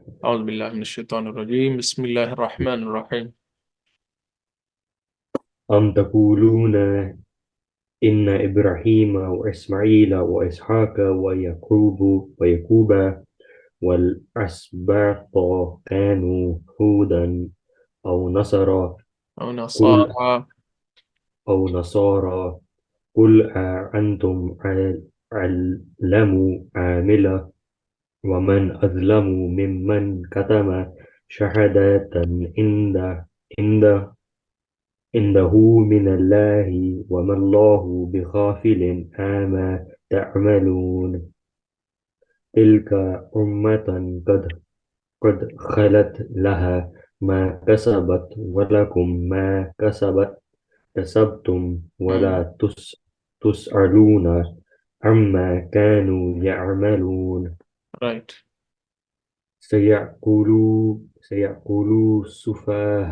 أعوذ بالله من الشيطان الرجيم. بسم الله الرحمن الرحيم. أم تقولون إن إبراهيم وإسماعيل وإسحاق ويعقوب والأسباط كانوا هودا أو نصارى أو قل نصارى. أو نصارى قل أأنتم علموا عاملة ومن أظلم ممن كتم شهادة عند عنده من الله وما الله بغافل عما تعملون تلك أمة قد خلت لها ما كسبت ولكم ما كسبتم مم. ولا تسألون عما كانوا يعملون Right. سيقول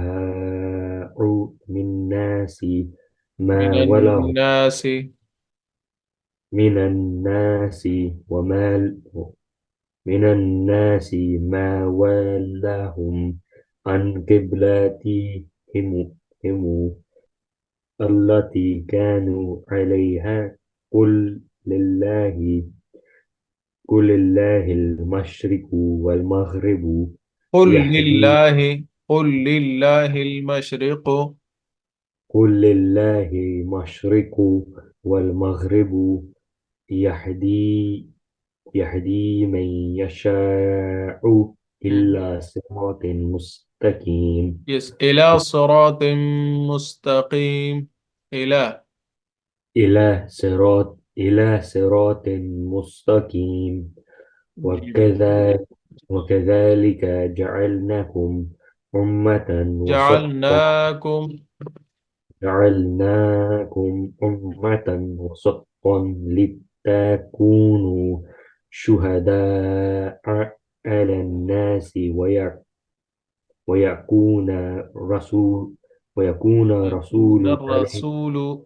السفهاء من الناس من ما ولهم الناس. من الناس وما من الناس ما ولاهم عن قبلتهم هم التي كانوا عليها قل لله قل الله المشرق والمغرب قل يهدي لله قل لله المشرق. قل لله المشرق والمغرب يهدي من يشاء مم. إلى صراط مستقيم Yes. إلى صراط مستقيم. إلى. إلى صراط مستقيم وكذلك جعلناكم أمة وسطا جعلناكم. لتكونوا شهداء على الناس ويكون رسول ويكون يكون رسول علي الرسول.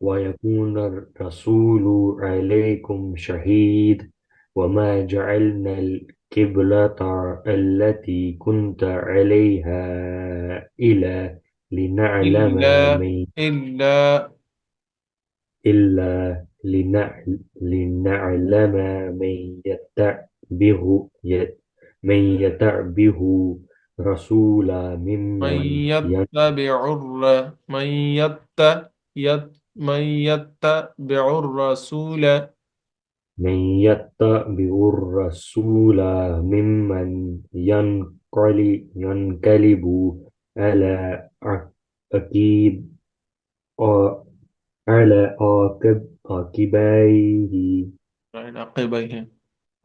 ويكون الرسول عليكم شهيد وما جعلنا القبلة التي كنت عليها لنعلم إلا من إلا إلا لنعلم من يتبه رسولا من من يتبع الرسول. يتبع الرسول ممن ينقلب على عقيب على عقبيه عقبيه.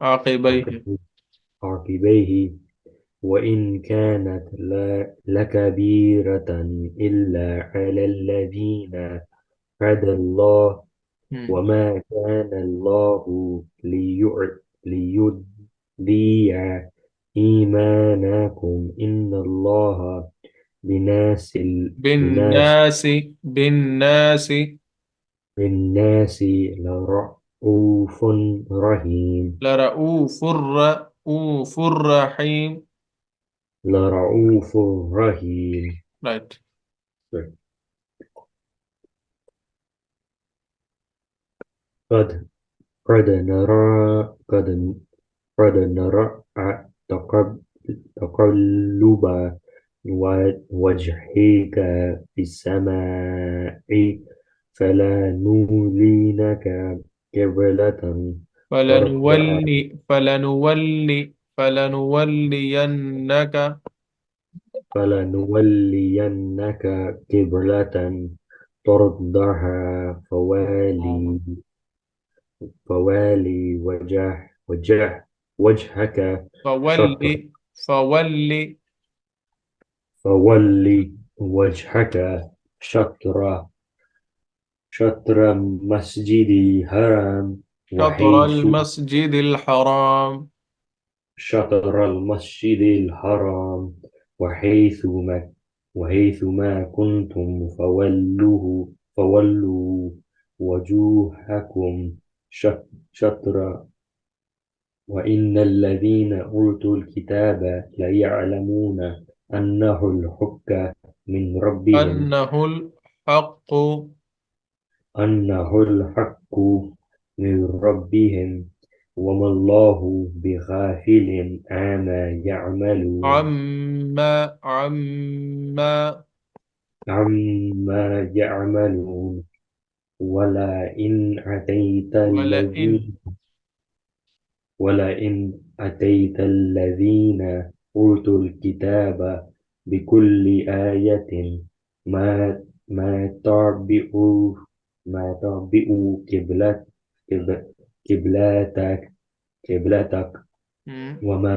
عقبيه. عقب- عقبيه وإن كانت لكبيرة إلا على الذين هدى الله وما كان الله ليضيع إيمانكم إن الله بناس بالناس. بالناس. بالناس لرؤوف رحيم لرؤوف رحيم. لرؤوف رحيم Right. قد قد نرى تقلب وجهك في السماء فلنولينك قبلة ترضى فلنولينك. فلنولينك قبلة ترضها فوالي وجهك شطر فولي فولي فولي وجهك شطر مسجد الحرام شطر وحيث المسجد الحرام. شطر المسجد الحرام وحيثما وحيثما كنتم فولوا وجوهكم شطر وإن الذين أوتوا الكتاب ليعلمون أنه الحق من ربهم أنه الحق. أنه الحق من ربهم وما الله بغافل عما يعملون عما عما يعملون ولئن أتيت ولئن. الذين ولئن أتيت الذين أوتوا الكتاب بكل آية ما تعبئوا قبلت- قبلتك قبلتك مم. وما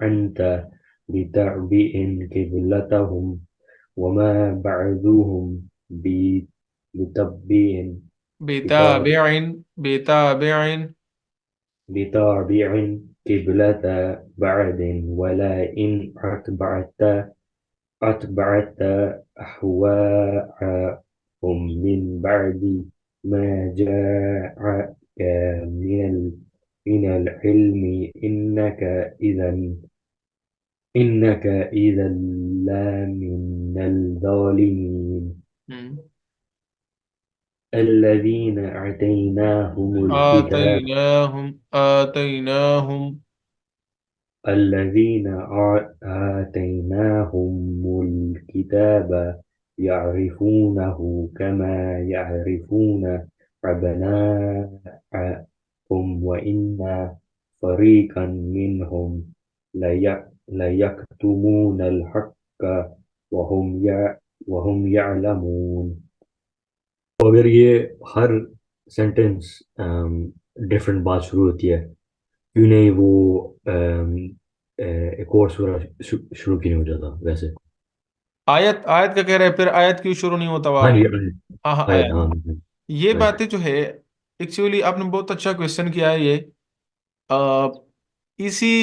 أنت بتعبئ قبلتهم وما بعضهم بتبع بتابع. بتابع قبلة بعد ولئن أتبعت أهواءهم من بعد ما جاءك من العلم إنك إذا لمن الظالمين مم. الذين آتيناهم الكتاب آتيناهم. الذين آتيناهم الكتاب يعرفونه كما يعرفون أبناءهم وإن فريقا منهم ليكتمون الحق وهم يعلمون. تو اگر یہ ہر سینٹنس ڈفرینٹ بات شروع ہوتی ہے کیوں نہیں وہ ایک اور سورہ شروع کیوں نہیں ہو جاتا ویسے؟ آیت آیت کا کہہ رہے ہیں، پھر آیت کیوں شروع نہیں ہوتا ہاں واپس؟ جی ہاں ہاں آیت آیت. ہاں یہ رائٹ. باتیں جو ہے ایکچولی آپ نے بہت اچھا کوشچن کیا ہے یہ. آ، اسی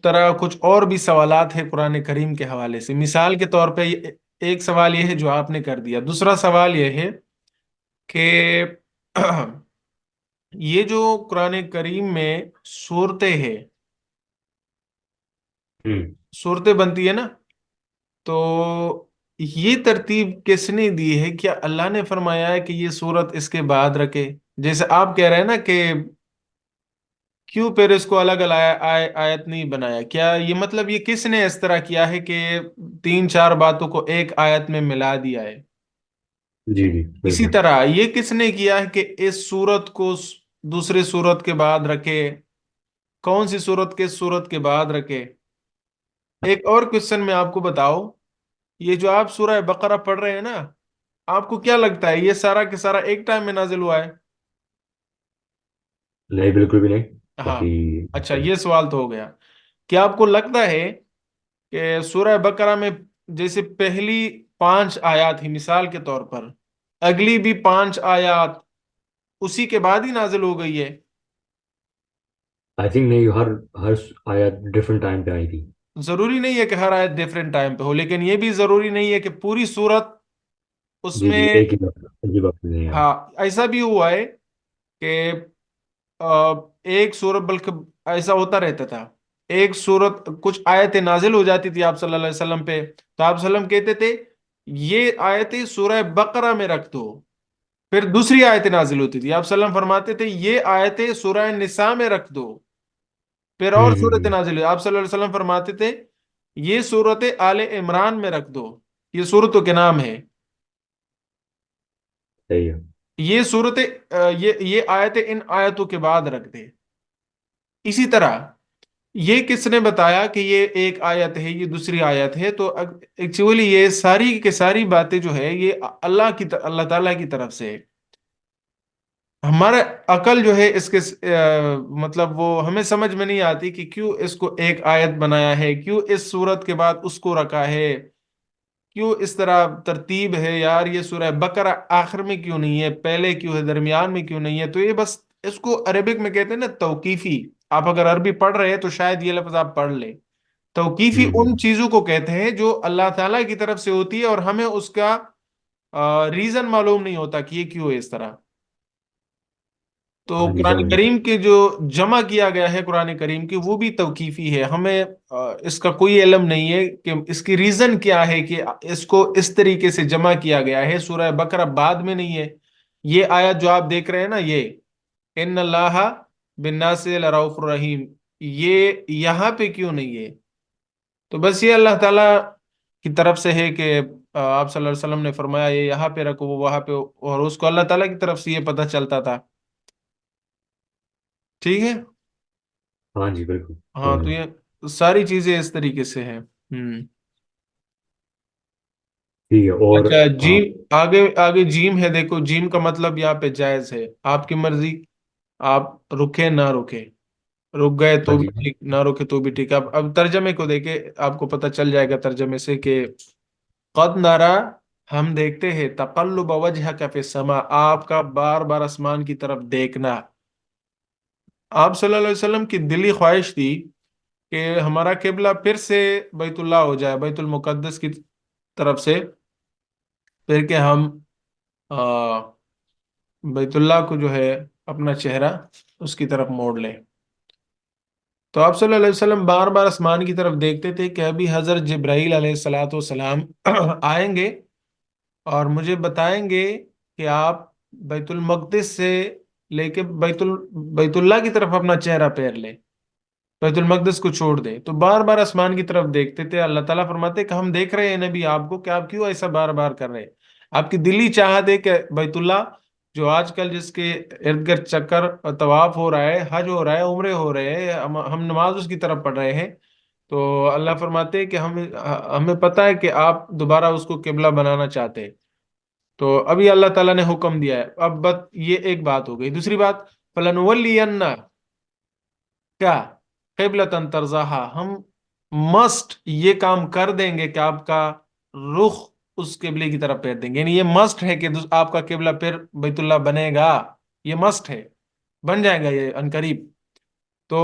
طرح کچھ اور بھی سوالات ہیں قرآن کریم کے حوالے سے. مثال کے طور پہ ایک سوال یہ ہے جو آپ نے کر دیا. دوسرا سوال یہ ہے کہ یہ جو قرآن کریم میں صورتیں ہیں، صورتیں بنتی ہے نا، تو یہ ترتیب کس نے دی ہے؟ کیا اللہ نے فرمایا ہے کہ یہ صورت اس کے بعد رکھے؟ جیسے آپ کہہ رہے ہیں نا کہ کیوں پھر اس کو الگ الگ آیت نہیں بنایا؟ کیا یہ مطلب یہ کس نے اس طرح کیا ہے کہ تین چار باتوں کو ایک آیت میں ملا دیا ہے؟ جی جی اسی بالکل. طرح یہ کس نے کیا ہے کہ اس صورت کو دوسرے صورت کے بعد رکھے؟ کون سی صورت کس صورت کے بعد رکھے؟ ایک اور کوشچن میں آپ کو بتاؤ، یہ جو آپ سورہ بقرہ پڑھ رہے ہیں نا، آپ کو کیا لگتا ہے یہ سارا کے سارا ایک ٹائم میں نازل ہوا ہے؟ نہیں بالکل بھی نہیں. ہاں. کافی اچھا، یہ سوال تو ہو گیا. کیا آپ کو لگتا ہے کہ سورہ بقرہ میں جیسے پہلی 5 آیات ہی مثال کے طور پر، اگلی بھی 5 آیات اسی کے بعد ہی نازل ہو گئی ہے؟ آئی تھنک نہیں، ہر آیت ڈفرینٹ ٹائم پہ آئی تھی. ضروری نہیں ہے کہ ہر آیت ڈیفرنٹ ٹائم پہ ہو، لیکن یہ بھی ضروری نہیں ہے کہ پوری صورت اس جی جی میں. ایک ہی وقت میں نہیں آئی. ہاں، ایسا بھی ہوا ہے کہ ایک سورت، بلکہ ایسا ہوتا رہتا تھا، ایک سورت کچھ آیتیں نازل ہو جاتی تھی آپ صلی اللہ علیہ وسلم پہ، تو آپ صلی اللہ علیہ وسلم کہتے تھے یہ آیتیں سورہ بقرہ میں رکھ دو. پھر دوسری آیتیں نازل ہوتی تھی، آپ صلی اللہ علیہ وسلم فرماتے تھے یہ آیتیں سورہ نساء میں رکھ دو. پھر اور صورت ہوں نازل ہوئی، آپ صلی اللہ علیہ وسلم فرماتے تھے یہ صورت آل عمران میں رکھ دو. یہ صورتوں کے نام ہے. صحیح ہے. یہ صورت یہ آیتیں ان آیتوں کے بعد رکھ دے. اسی طرح یہ کس نے بتایا کہ یہ ایک آیت ہے، یہ دوسری آیت ہے؟ تو ایکچولی یہ ساری کے ساری باتیں جو ہے یہ اللہ تعالیٰ کی طرف سے ہے. ہمارا عقل جو ہے اس کے مطلب وہ ہمیں سمجھ میں نہیں آتی کہ کیوں اس کو ایک آیت بنایا ہے، کیوں اس صورت کے بعد اس کو رکھا ہے، کیوں اس طرح ترتیب ہے. یار یہ سورہ بقرہ آخر میں کیوں نہیں ہے، پہلے کیوں ہے، درمیان میں کیوں نہیں ہے؟ تو یہ بس اس کو عربک میں کہتے ہیں نا توقیفی. آپ اگر عربی پڑھ رہے ہیں تو شاید یہ لفظ آپ پڑھ لیں، توقیفی ان ہوں چیزوں کو کہتے ہیں جو اللہ تعالیٰ کی طرف سے ہوتی ہے اور ہمیں اس کا ریزن معلوم نہیں ہوتا کہ یہ کیوں ہے اس طرح. تو ہاں جی قرآن سمجھ گیا. کریم کے جو جمع کیا گیا ہے قرآن کریم کی وہ بھی توقیفی ہے. ہمیں اس کا کوئی علم نہیں ہے کہ اس کی ریزن کیا ہے کہ اس کو اس طریقے سے جمع کیا گیا ہے. سورہ بقرہ بعد میں نہیں ہے. یہ آیت جو آپ دیکھ رہے ہیں نا، یہ ان اللہ بالناس لرؤوف الرحیم، یہ یہاں پہ کیوں نہیں ہے؟ تو بس یہ اللہ تعالیٰ کی طرف سے ہے کہ آپ صلی اللہ علیہ وسلم نے فرمایا یہ یہاں پہ رکھو، وہ وہاں پہ، اور اس کو اللہ تعالیٰ کی طرف سے یہ پتہ چلتا تھا. ٹھیک ہے. ہاں جی بالکل ہاں سمجھ تو گیا. یہ ساری چیزیں اس طریقے سے ہیں. ٹھیک ہے. اور اچھا جیم، آگے آگے جیم ہے. دیکھو جیم کا مطلب یہاں پہ جائز ہے، آپ کی مرضی. آپ رکے نہ رکے، رک گئے ہاں تو بھی جی. ٹھیک، نہ رکے تو بھی ٹھیک. اب ترجمے کو دیکھے آپ کو پتہ چل جائے گا ترجمے سے کہ قد نرا، ہم دیکھتے ہیں، تقلب وجہک فی السماء، آپ کا بار بار آسمان کی طرف دیکھنا. آپ صلی اللہ علیہ وسلم کی دلی خواہش تھی کہ ہمارا قبلہ پھر سے بیت اللہ ہو جائے، بیت المقدس کی طرف سے، پھر کہ ہم آ، بیت اللہ کو جو ہے اپنا چہرہ اس کی طرف موڑ لیں. تو آپ صلی اللہ علیہ وسلم بار بار آسمان کی طرف دیکھتے تھے کہ ابھی حضرت جبرائیل علیہ الصلاۃ والسلام آئیں گے اور مجھے بتائیں گے کہ آپ بیت المقدس سے لے کے بیت اللہ کی طرف اپنا چہرہ پھیر لیں، بیت المقدس کو چھوڑ دیں. تو بار بار آسمان کی طرف دیکھتے تھے. اللہ تعالیٰ فرماتے کہ ہم دیکھ رہے ہیں نبی آپ کو، کہ آپ کیوں ایسا بار بار کر رہے ہیں. آپ کی دلی چاہت ہے کہ بیت اللہ جو آج کل جس کے ارد گرد چکر اور طواف ہو رہا ہے، حج ہو رہا ہے، عمرے ہو رہے ہیں، ہم نماز اس کی طرف پڑھ رہے ہیں. تو اللہ فرماتے ہیں کہ ہمیں پتہ ہے کہ آپ دوبارہ اس کو قبلہ بنانا چاہتے ہیں. تو ابھی اللہ تعالیٰ نے حکم دیا ہے. اب یہ ایک بات ہو گئی. دوسری بات، فَلَنُوَلِّيَنَّ، کیا، قبلۃ ترضاہا، ہم مسٹ یہ کام کر دیں گے کہ آپ کا رخ اس قبلے کی طرف پھیر دیں گے. یعنی یہ مسٹ ہے کہ آپ کا قبلہ پھر بیت اللہ بنے گا. یہ مسٹ ہے، بن جائے گا یہ عنقریب. تو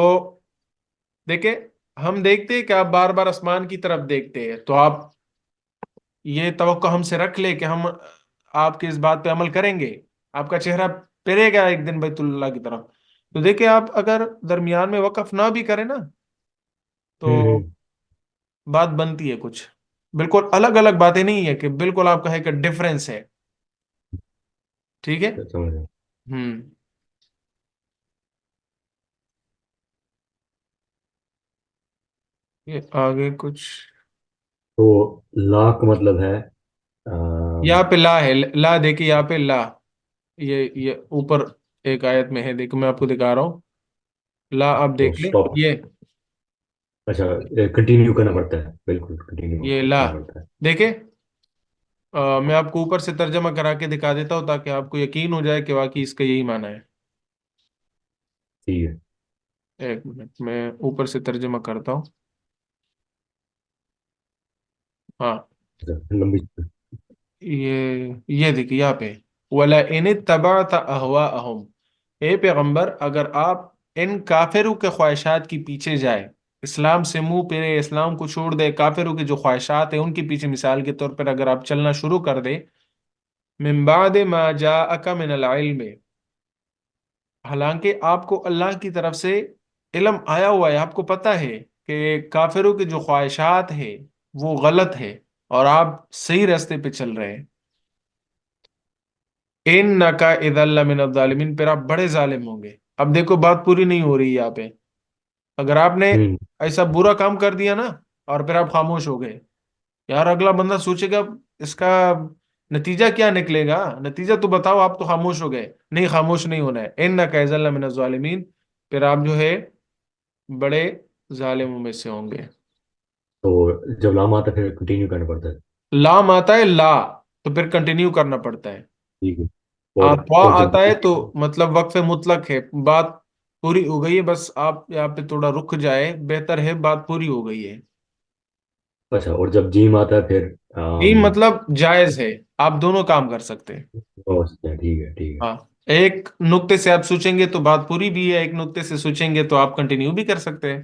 دیکھیں، ہم دیکھتے ہیں کہ آپ بار بار آسمان کی طرف دیکھتے ہیں، تو آپ یہ توقع ہم سے رکھ لے کہ ہم آپ کی اس بات پہ عمل کریں گے. آپ کا چہرہ پھرے گا ایک دن بیت اللہ کی طرف. تو دیکھیں آپ اگر درمیان میں وقف نہ بھی کریں نا تو ہوں. بات بنتی ہے کچھ. بالکل الگ الگ باتیں نہیں ہے کہ بالکل آپ کہے کہ ڈفرینس ہے. ٹھیک ہے. سمجھ گیا. ہوں. یہ آگے کچھ تو لا کا مطلب ہے یہاں پہ لا ہے. لا دیکھیے یہاں پہ لا، یہ اوپر ایک آیت میں ہے. دیکھو میں آپ کو دکھا رہا ہوں. لا آپ تو دیکھ لیں. اسٹاپ. یہ اچھا کنٹینیو کرنا پڑتا ہے، بالکل کنٹینیو یہ لا کرنا پڑتا ہے. دیکھیں. میں آپ کو اوپر سے ترجمہ کرا کے دکھا دیتا ہوں تاکہ آپ کو یقین ہو جائے کہ واقعی اس کا یہی معنی ہے. ٹھیک ہے. ایک منٹ میں اوپر سے ترجمہ کرتا ہوں. ہاں، اچھا لمبی. یہ دیکھیے یہاں پہ وَلَئِنِ اتَّبَعْتَ أَهْوَاءَهُمْ، اے پیغمبر اگر آپ ان کافروں کے خواہشات کی پیچھے جائے، اسلام سے منہ پھیرے، اسلام کو چھوڑ دے، کافروں کی جو خواہشات ہیں ان کے پیچھے مثال کے طور پر اگر آپ چلنا شروع کر دے، من بعد ما جاءک من العلم، حالانکہ آپ کو اللہ کی طرف سے علم آیا ہوا ہے، آپ کو پتہ ہے کہ کافروں کی جو خواہشات ہے وہ غلط ہے اور آپ صحیح راستے پہ چل رہے ہیں. انک اذا لمن الظالمین، پھر آپ بڑے ظالم ہوں گے. اب دیکھو بات پوری نہیں ہو رہی یہاں پہ. اگر آپ نے ہوں. ایسا برا کام کر دیا نا اور پھر آپ خاموش ہو گئے، یار اگلا بندہ سوچے گا اس کا نتیجہ کیا نکلے گا. نتیجہ تو بتاؤ. آپ تو خاموش ہو گئے. نہیں، خاموش نہیں ہونا ہے. انک اذا لمن الظالمین، پھر آپ جو ہے بڑے ظالموں میں سے ہوں گے. تو جب لام آتا ہے پھر کنٹینیو کرنا پڑتا ہے. لام آتا ہے لا، تو پھر کنٹینیو کرنا پڑتا ہے. ٹھیک ہے. اور آتوا اور جب آتا ہے تو مطلب وقف مطلق ہے، بات پوری ہو گئی ہے. بس آپ یہاں پہ تھوڑا رک جائے، بہتر ہے، بات پوری ہو گئی ہے. اچھا اور جب جیم آتا ہے پھر یہ مطلب جائز ہے، آپ دونوں کام کر سکتے ہیں. ٹھیک ہے ٹھیک ہے. ہاں، ایک نقطے سے آپ سوچیں گے تو بات پوری بھی ہے، ایک نقطے سے سوچیں گے تو آپ کنٹینیو بھی کر سکتے ہیں.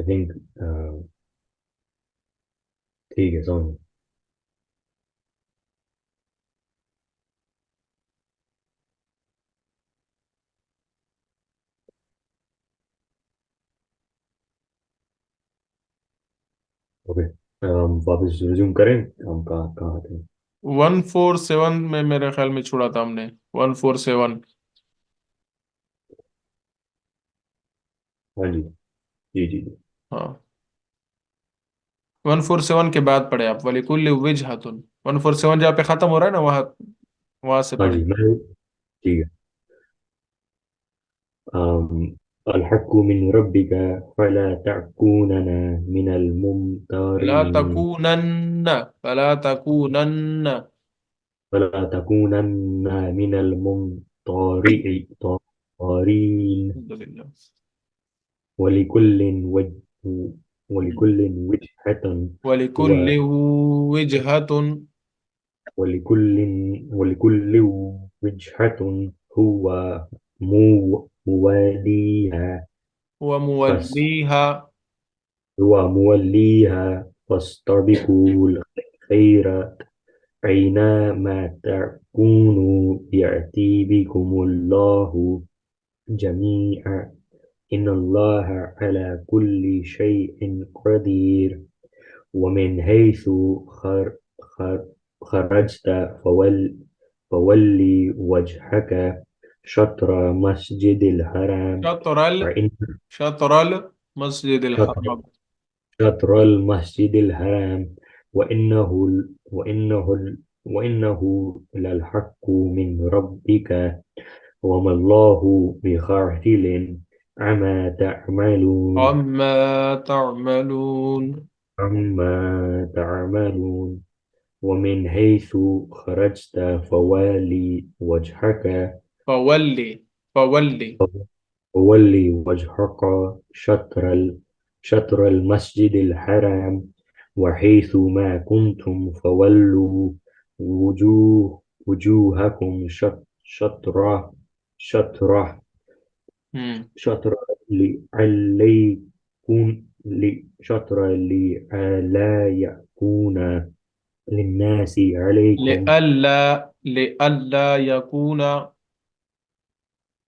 I think ٹھیک ہے سمجھ. اوکے واپس ریزیوم کریں. ہم کہاں کہاں تھے؟ 147 میں میرے خیال میں چھوڑا تھا ہم نے. 147. ہاں جی جی جی جی. ہاں 147 کے بعد پڑھے آپ وَلِكُلِّ وِجْهَةٌ. 147 جہاں پہ ختم ہو رہا ہے نا وہاں وہاں سے ہاں پڑھے. جی میں ٹھیک ہے. الحق من ربك فلا تكونن من فلا الممترين. تكونن فلا تكونن. فلا تكونن من الممترين. الحمد لله. ولكل وجه ولكل وجهة وَلِكُلِّ هو وِجْهَةٌ ولكل ولكل وجهة هو مواليها. فس وَمُوَلِّيهَا. هو موليها فاستبقوا الخيرات أينما تكونوا يأتي بكم الله جميعا إن الله على كل شيء قدير. ومن حيث خر خرجت فولي وجهك شطر مسجد الحرام شطر وإن شطر المسجد شطر الحرام. شطر المسجد الحرام وإنه للحق من ربك وما الله بغافل عما تعملون. عما تعملون. عما تعملون. ومن حيث خرجت فولي وجهك فولي فولي. فولي وجهك شطر المسجد الحرام وحيث ما كنتم فولوا وجوهكم شطرة ہم. شطر لعليكم شطر لئلا يكون للناس عليكم لئلا يكون.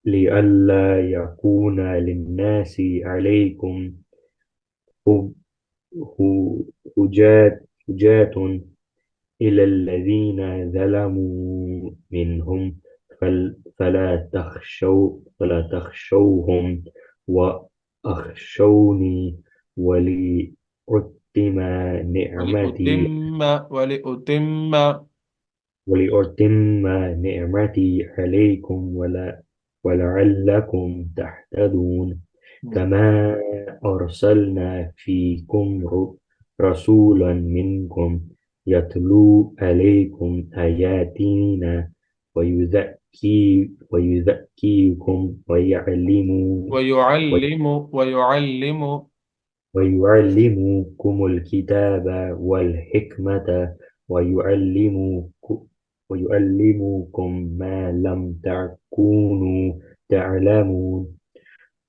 لئلا يكون للناس عليكم حجات إلى الذين ظلموا منهم فلا تخشوهم وأخشوني ولأتم نعمتي ولأتم ولأتم ولأتم نعمتي عليكم ولعلكم تهتدون. كما أرسلنا فيكم رسولا منكم يتلو عليكم آياتنا ويزكيكم ويعلم. ويعلمكم الكتاب والحكمة ويعلمكم ما لم تكونوا تعلمون.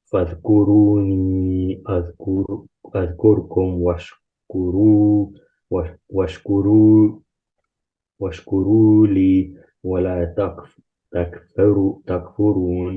فاذكروني أذكركم واشكروا واشكروا لي ولا تكفرون.